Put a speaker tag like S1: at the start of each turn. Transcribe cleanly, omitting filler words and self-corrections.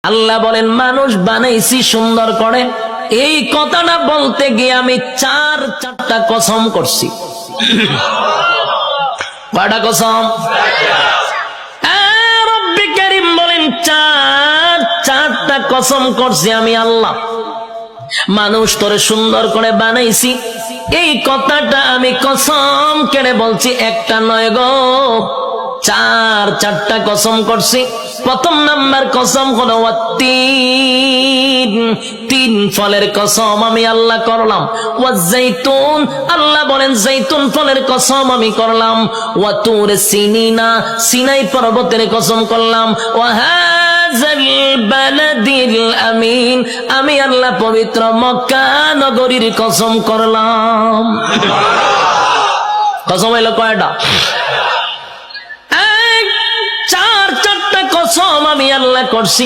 S1: আল্লাহ বলেন মানুষ বানাইছি সুন্দর করে। এই কথাটা বলতে গিয়ে আমি চারটা কসম করছি। কয়টা কসম? রব্বে কারীম বলেন চারটা কসম করছি আমি আল্লাহ। মানুষ তোরে সুন্দর করে বানাইছি, এই কথাটা আমি কসম কেড়ে বলছি, একটা নয় গো, চারটা কসম করছি। প্রথম নাম্বার কসম হলো তিন ফলের কসম আমি আল্লাহ করলাম। ওয়াজাইতুন, আল্লাহ বলেন জাইতুন ফলের কসম আমি করলাম। ওয়া তুর সিনিনা, সিনাই পর্বতের কসম করলাম। ওয়া হাযাল বালাদিল আমিন, আমি আল্লাহ পবিত্র মক্কা নগরীর কসম করলাম। কসম হইল কয়টা? চারটা কসম আমি আল্লাহ করছি।